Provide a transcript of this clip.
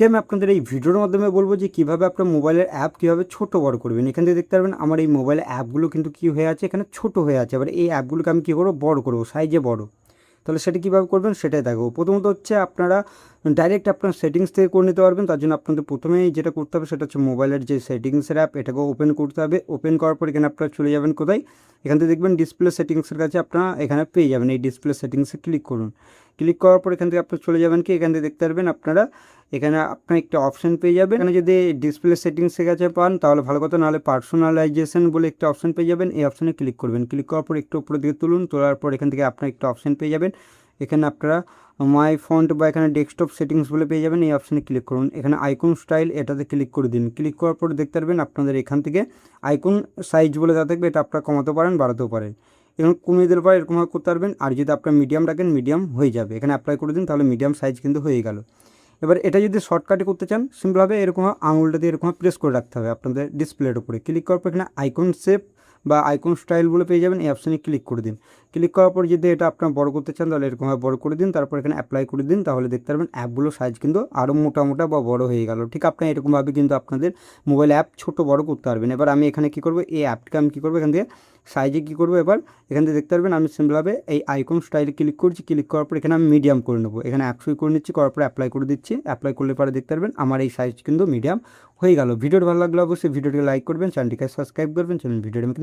আজকে আমি আপনাদের এই ভিডিওর মাধ্যমে বলবো যে কীভাবে আপনার মোবাইলের অ্যাপ কীভাবে ছোট বড় করবেন। এখান থেকে দেখতে পারবেন আমার এই মোবাইলের অ্যাপগুলো কিন্তু কী হয়ে আছে, এখানে ছোট হয়ে আছে। এবার এই অ্যাপগুলোকে আমি কী করবো, বড় করবো, সাইজে বড়। তাহলে সেটা কীভাবে করবেন সেটাই দেখো। প্রথমত হচ্ছে আপনারা ডাইরেক্ট আপনার সেটিংস থেকে করে নিতে পারবেন। তার জন্য আপনাদের প্রথমেই যেটা করতে হবে সেটা হচ্ছে মোবাইলের যে সেটিংসের অ্যাপ, এটাকে ওপেন করতে হবে। ওপেন করার পর এখানে আপনারা চলে যাবেন কোথায়, এখান থেকে দেখবেন ডিসপ্লে সেটিংসের কাছে আপনারা এখানে পেয়ে যাবেন। এই ডিসপ্লে সেটিংসে ক্লিক করুন। ক্লিক করার পর এখান থেকে আপনারা চলে যাবেন কি, এখান থেকে দেখতে পারবেন আপনারা এখানে আপনার একটা অপশান পেয়ে যাবেন। এখানে যদি ডিসপ্লে সেটিংসের কাছে পান তাহলে ভালো কথা, নাহলে পার্সোনালাইজেশন বলে একটা অপশান পেয়ে যাবেন। এই অপশানে ক্লিক করবেন। ক্লিক করার পর একটু উপরের দিকে তুলুন, তোলার পর এখান থেকে আপনার একটা অপশান পেয়ে যাবেন। এখানে আপনারা মাই ফন্ট বা এখানে ডেস্কটপ সেটিংস বলে পেয়ে যাবেন। এই অপশানে ক্লিক করুন। এখানে আইকন স্টাইল এটাতে ক্লিক করে দিন। ক্লিক করার পর দেখতে পারবেন আপনাদের এখান থেকে আইকন সাইজ বলে যা থাকবে এটা আপনারা কমাতেও পারেন, বাড়াতেও পারেন। এরকম কমিয়ে দিলে পরে এরকমভাবে করতে পারবেন। আর যদি আপনার মিডিয়াম রাখেন, মিডিয়াম হয়ে যাবে। এখানে অ্যাপ্লাই করে দিন, তাহলে মিডিয়াম সাইজ কিন্তু হয়ে গেল। এবার এটা যদি শর্টকাটে করতে চান, সিম্পলভাবে এরকম আঙুলটা দিয়ে এরকম প্রেস করে রাখতে হবে আপনাদের ডিসপ্লের উপরে। ক্লিক করার পর এখানে আইকন শেপ বা আইকন স্টাইল বলে পেয়ে যাবেন। এই অপশানে ক্লিক করে দিন। ক্লিক করার পর যদি এটা আপনার বড় করতে চান তাহলে এরকমভাবে বড় করে দিন, তারপর এখানে অ্যাপ্লাই করে দিন। তাহলে দেখতে পারবেন অ্যাপগুলোর সাইজ কিন্তু আরও মোটা বা বড় হয়ে গেল। ঠিক আপনার এরকমভাবে কিন্তু আপনাদের মোবাইল অ্যাপ ছোট বড় করতে পারবেন। এবার আমি এখানে কী করবো, এই অ্যাপটাকে আমি কী করবো, এখান থেকে সাইজে কী করবো, এবার এখান থেকে দেখতে পারবেন আমি সিম্পলভাবে এই আইকন স্টাইলে ক্লিক করছি। ক্লিক করার পর এখানে আমি মিডিয়াম করে নেবো। এখানে 100 করে নিচ্ছি, করার পর অ্যাপ্লাই করে দিচ্ছি। অ্যাপ্লাই করলে পরে দেখতে পারবেন আমার এই সাইজ কিন্তু মিডিয়াম হয়ে গেল। ভিডিওটি ভালো লাগলে অবশ্যই ভিডিওটিকে লাইক করবেন, চ্যানেলটিকে সাবস্ক্রাইব করবেন। চলুন ভিডিওটি আমি